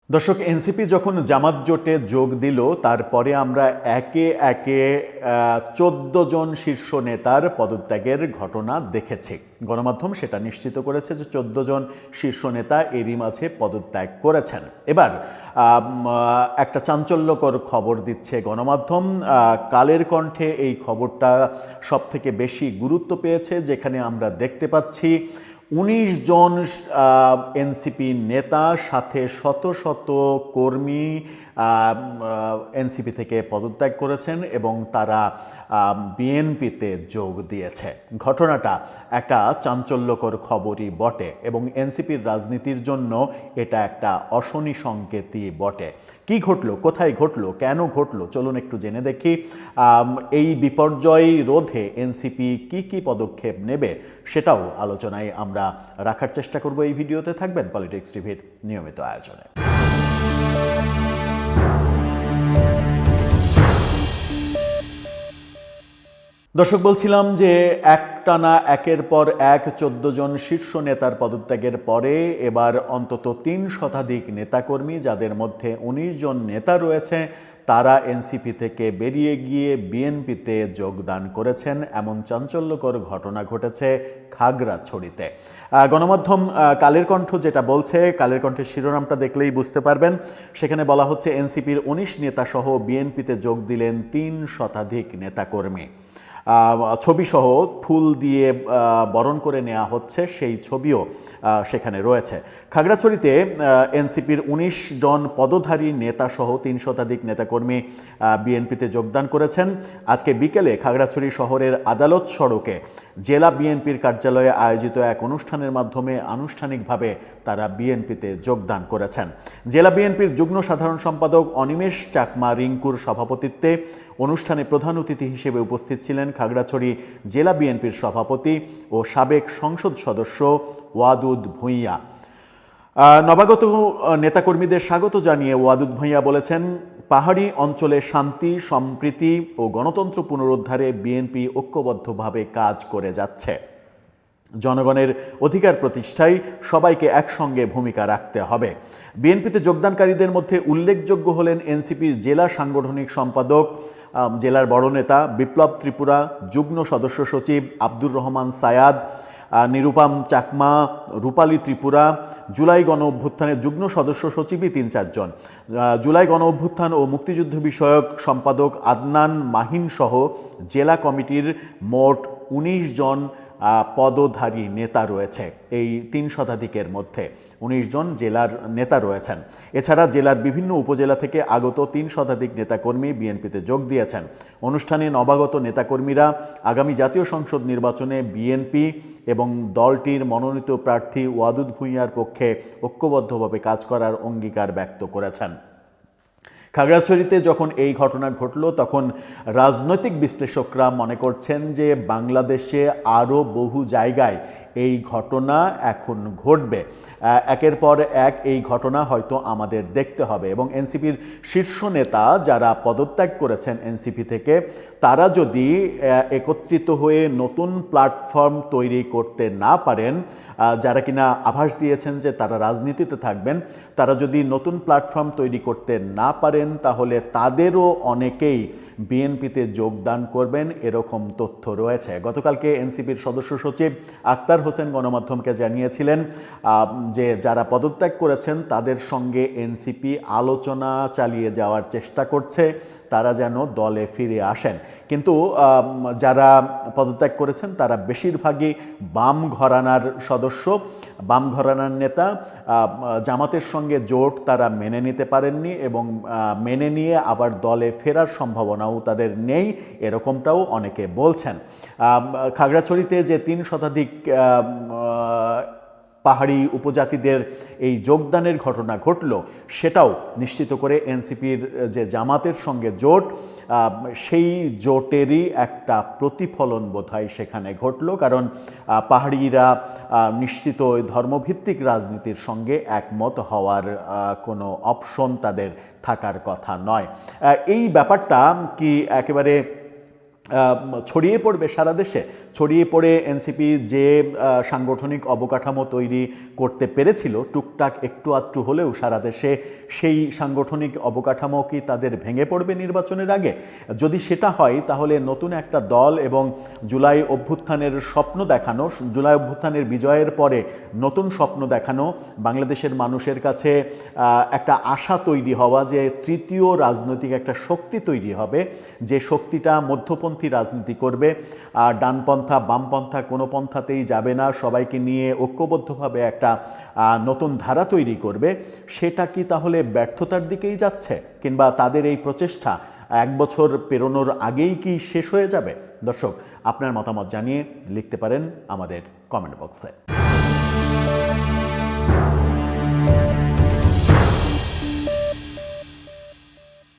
দর্শক, এনসিপি যখন জামাত জোটে যোগ দিল তারপরে আমরা একে একে ১৪ জন শীর্ষ নেতার পদত্যাগের ঘটনা দেখেছি। গণমাধ্যম সেটা নিশ্চিত করেছে যে ১৪ জন শীর্ষ নেতা এরই মাঝে পদত্যাগ করেছেন। এবার একটা চাঞ্চল্যকর খবর দিচ্ছে গণমাধ্যম। কালের কণ্ঠে এই খবরটা সবথেকে বেশি গুরুত্ব পেয়েছে, যেখানে আমরা দেখতে পাচ্ছি ১৯ জন এনসিপি নেতা সাথে শত শত কর্মী এনসিপি থেকে পদত্যাগ করেছেন এবং তারা বিএনপিতে যোগ দিয়েছে। ঘটনাটা একটা চাঞ্চল্যকর খবরই বটে এবং এনসিপির রাজনীতির জন্য এটা একটা অশনি সংকেতই বটে। কি ঘটলো, কোথায় ঘটলো, কেন ঘটলো, চলুন একটু জেনে দেখি। এই বিপর্যয় রোধে এনসিপি কি পদক্ষেপ নেবে সেটাও আলোচনায় আমরা রাখার চেষ্টা করব। এই ভিডিওতে থাকবেন পলিটিক্স টিভির নিয়মিত আয়োজনে। দর্শক, বলছিলাম যে একটানা একের পর এক ১৪ জন শীর্ষ নেতার পদত্যাগের পরে এবার অন্তত ৩ শতাধিক নেতাকর্মী, যাদের মধ্যে ১৯ জন নেতা রয়েছে, তারা এনসিপি থেকে বেরিয়ে গিয়ে বিএনপিতে যোগদান করেছেন। এমন চাঞ্চল্যকর ঘটনা ঘটেছে খাগড়াছড়িতে। গণমাধ্যম কালের কণ্ঠ যেটা বলছে, কালের কণ্ঠের শিরোনামটা দেখলেই বুঝতে পারবেন। সেখানে বলা হচ্ছে এনসিপির ১৯ নেতাসহ বিএনপিতে যোগ দিলেন ৩ শতাধিক নেতাকর্মী। ছবিসহ ফুল দিয়ে বরণ করে নেওয়া হচ্ছে, সেই ছবিও সেখানে রয়েছে। খাগড়াছড়িতে এনসিপির ১৯ জন পদধারী নেতাসহ ৩ শতাধিক নেতাকর্মী বিএনপিতে যোগদান করেছেন। আজকে বিকেলে খাগড়াছড়ি শহরের আদালত সড়কে জেলা বিএনপির কার্যালয়ে আয়োজিত এক অনুষ্ঠানের মাধ্যমে আনুষ্ঠানিকভাবে তারা বিএনপিতে যোগদান করেছেন। জেলা বিএনপির যুগ্ম সাধারণ সম্পাদক অনিমেষ চাকমা রিঙ্কুর সভাপতিত্বে অনুষ্ঠানে প্রধান অতিথি হিসেবে উপস্থিত ছিলেন খাগড়াছড়ি জেলা বিএনপির সভাপতি ও সাবেক সংসদ সদস্য ওয়াদুদ ভূঁইয়া। নবাগত নেতাকর্মীদের স্বাগত জানিয়ে ওয়াদুদ ভূঁইয়া বলেছেন, পাহাড়ি অঞ্চলে শান্তি, সম্প্রীতি ও গণতন্ত্র পুনরুদ্ধারে বিএনপি ঐক্যবদ্ধভাবে কাজ করে যাচ্ছে। জনগণের অধিকার প্রতিষ্ঠায় সবাইকে একসঙ্গে ভূমিকা রাখতে হবে। বিএনপিতে যোগদানকারীদের মধ্যে উল্লেখযোগ্য হলেন এনসিপির জেলা সাংগঠনিক সম্পাদক, জেলার বড় নেতা বিপ্লব ত্রিপুরা, যুগ্ম সদস্য সচিব আব্দুর রহমান সায়াদ, নিরুপাম চাকমা, রূপালী ত্রিপুরা, জুলাই গণ অভ্যুত্থানের যুগ্ম সদস্য সচিবই ৩-৪ জন, জুলাই গণ অভ্যুত্থান ও মুক্তিযুদ্ধ বিষয়ক সম্পাদক আদনান মাহিন সহ জেলা কমিটির মোট ১৯ জন পদধারী নেতা রয়েছে। এই ৩ শতাধিকের মধ্যে ১৯ জন জেলার নেতা রয়েছেন। এছাড়া জেলার বিভিন্ন উপজেলা থেকে আগত ৩ শতাধিক নেতাকর্মী বিএনপিতে যোগ দিয়েছেন। অনুষ্ঠানে নবাগত নেতাকর্মীরা আগামী জাতীয় সংসদ নির্বাচনে বিএনপি এবং দলটির মনোনীত প্রার্থী ওয়াদুদ ভূঁইয়ার পক্ষে ঐক্যবদ্ধভাবে কাজ করার অঙ্গীকার ব্যক্ত করেছেন। খাগড়াছড়িতে যখন এই ঘটনা ঘটল তখন রাজনৈতিক বিশ্লেষকরা মনে করছেন যে বাংলাদেশে আরও বহু জায়গায় এই ঘটনা এখন ঘটবে। একের পর এক এই ঘটনা হয়তো আমাদের দেখতে হবে এবং এনসিপির শীর্ষ নেতা যারা পদত্যাগ করেছেন এনসিপি থেকে, তারা যদি একত্রিত হয়ে নতুন প্ল্যাটফর্ম তৈরি করতে না পারেন, যারা কিনা আভাস দিয়েছেন যে তারা রাজনীতিতে থাকবেন, তারা যদি নতুন প্ল্যাটফর্ম তৈরি করতে না পারেন তাহলে তাদেরও অনেকেই বিএনপিতে যোগদান করবেন, এরকম তথ্য রয়েছে। গতকালকে এনসিপির সদস্য সচিব আক্তার হোসেন গণমাধ্যমকে জানিয়েছিলেন যে যারা পদত্যাগ করেছেন তাদের সঙ্গে এনসিপি আলোচনা চালিয়ে যাওয়ার চেষ্টা করছে, তারা যেন দলে ফিরে আসেন। কিন্তু যারা পদত্যাগ করেছেন তারা বেশিরভাগই বাম ঘরানার সদস্য, বাম ঘরানার নেতা। জামাতের সঙ্গে জোট তারা মেনে নিতে পারেননি এবং মেনে নিয়ে আবার দলে ফেরার সম্ভাবনাও তাদের নেই, এরকমটাও অনেকে বলছেন। খাগড়াছড়িতে যে ৩ শতাধিক পাহাড়ি উপজাতিদের এই যোগদানের ঘটনা ঘটল, সেটাও নিশ্চিত করে এনসিপির যে জামাতের সঙ্গে জোট, সেই জোটেরই একটা প্রতিফলন বোধহয় সেখানে ঘটল। কারণ পাহাড়িরা নিশ্চিত ধর্মভিত্তিক রাজনীতির সঙ্গে একমত হওয়ার কোনো অপশন তাদের থাকার কথা নয়। এই ব্যাপারটা কি একেবারে ছড়িয়ে পড়বে সারা দেশে, ছড়িয়ে পড়ে এনসিপি যে সাংগঠনিক অবকাঠামো তৈরি করতে পেরেছিল টুকটাক একটু আধটু হলেও সারা দেশে, সেই সাংগঠনিক অবকাঠামো কি তাদের ভেঙে পড়বে নির্বাচনের আগে? যদি সেটা হয় তাহলে নতুন একটা দল এবং জুলাই অভ্যুত্থানের স্বপ্ন দেখানো, জুলাই অভ্যুত্থানের বিজয়ের পরে নতুন স্বপ্ন দেখানো, বাংলাদেশের মানুষের কাছে একটা আশা তৈরি হওয়া যে তৃতীয় রাজনৈতিক একটা শক্তি তৈরি হবে, যে শক্তিটা মধ্যপন্থী রাজনীতি করবে, ডানপন্থা বামপন্থা কোনো পন্থাতেই যাবে না, সবাইকে নিয়ে ঐক্যবদ্ধভাবে একটা নতুন ধারা তৈরি করবে, সেটা কি তাহলে ব্যর্থতার দিকেই যাচ্ছে, কিংবা তাদের এই প্রচেষ্টা 1 বছর পেরোনোর আগেই কি শেষ হয়ে যাবে? দর্শক, আপনার মতামত জানিয়ে লিখতে পারেন আমাদের কমেন্ট বক্সে।